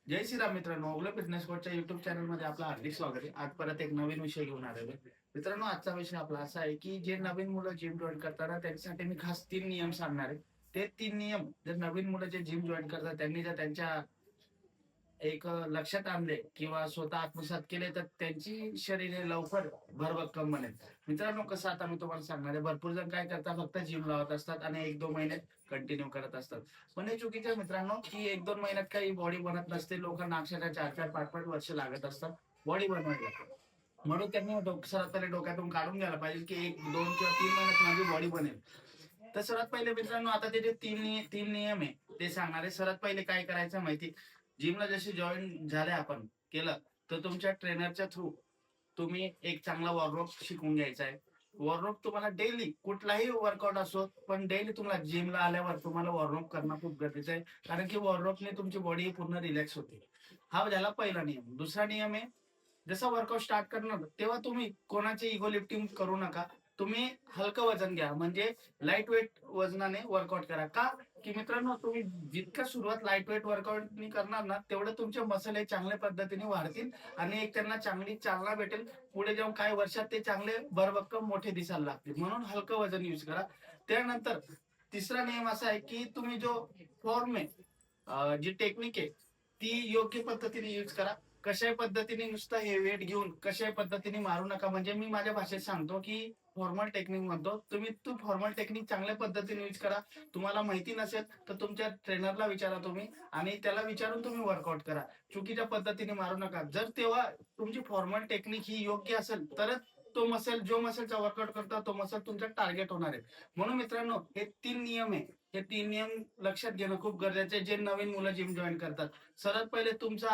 जय श्रीराम मित्रांनो, Ogale fitness कोचच्या YouTube चॅनलमध्ये आपलं हार्दिक स्वागत आहे. आज परत एक नवीन विषय घेऊन आलेलो आहे. मित्रांनो, आजचा विषय आपला असा आहे की जे नवीन मुलं जिम जॉईन करताना त्यांच्यासाठी मी खास 3 नियम सांगणार आहे. ते 3 नियम जर नवीन मुलं जे जिम जॉईन करतात त्यांनी जर त्यांच्या लक्षात आणले किंवा स्वतः आत्मसात केले तर त्यांची शरीरे लवकर भरभक्कम बनेल. मित्रांनो, कसं आता मी तुम्हाला सांगणार आहे, भरपूर जण काय करतात, फक्त जिम लावत असतात आणि 1-2 महिने कंटिन्यू करत असतात. पण हे चुकीचं आहे मित्रांनो, की 1-2 महिन्यात काही बॉडी बनत नसते. लोकांना अक्षरशः 4-4, 5-5 वर्ष लागत असतात बॉडी बनवायला. म्हणून त्यांनी सर्वात पहिले डोक्यातून काढून घ्यायला पाहिजे, की 1, 2 किंवा 3 महिन्यात माझी बॉडी बनेल. तर सर्वात पहिले मित्रांनो, आता ते जे 3 नियम आहे ते सांगणार आहे. सर्वात पहिले काय करायचं माहिती, जिमला जसे जॉईन झाले आपण केलं, तर तुमच्या ट्रेनरच्या थ्रू तुम्ही एक चांगला वॉर्मअप शिकून घ्यायचा आहे. वॉर्मअप तुम्हाला डेली कुठलाही वर्कआउट असो, पण डेली तुम्हाला जिमला आल्यावर तुम्हाला वॉर्मअप करणं खूप गरजेचं आहे. कारण की वॉर्मअपने तुमची बॉडी पूर्ण रिलॅक्स होते. हा झाला पहिला नियम. दुसरा नियम आहे, जसं वर्कआउट स्टार्ट करणार तेव्हा तुम्ही कोणाची इगो लिफ्टिंग करू नका. तुम्ही हलकं वजन घ्या, म्हणजे लाईट वेट वजनाने वर्कआउट करा. का? की मित्रांनो, तुम्ही जितकं सुरुवात लाईट वेट वर्कआउटनी करणार ना, तेवढं तुमचे मसल हे चांगल्या पद्धतीने वाढतील आणि एक त्यांना चांगली चालना भेटेल. पुढे जाऊन काही वर्षात ते चांगले भरभक्कम मोठे दिसायला लागतील. म्हणून हलकं वजन यूज करा. त्यानंतर तिसरा नियम असा आहे, की तुम्ही जो फॉर्म आहे, जी टेक्निक आहे, ती योग्य पद्धतीने यूज करा. कशाही पद्धतीने नुसतं हे वेट घेऊन कशाही पद्धतीने मारू नका. म्हणजे मी माझ्या भाषेत सांगतो, की फॉर्मल टेक्निक म्हणतो. तुम्ही तो फॉर्मल टेक्निक चांगल्या पद्धतीने यूज करा. तुम्हाला माहिती नसेल तर तुमच्या ट्रेनरला विचारा तुम्ही आणि त्याला विचारून तुम्ही वर्कआउट करा. चुकीच्या पद्धतीने मारू नका. जर तेव्हा तुमची फॉर्मल टेक्निक ही योग्य असेल तरच जो मसलचा वर्कआउट करता तो मसल तुमचा टार्गेट होणार आहे. म्हणून मित्रांनो, हे 3 नियम आहे. हे 3 नियम लक्षात घेणं खूप गरजेचं आहे, जे नवीन मुलं जिम जॉईन करतात. सर्वात पहिले तुमचा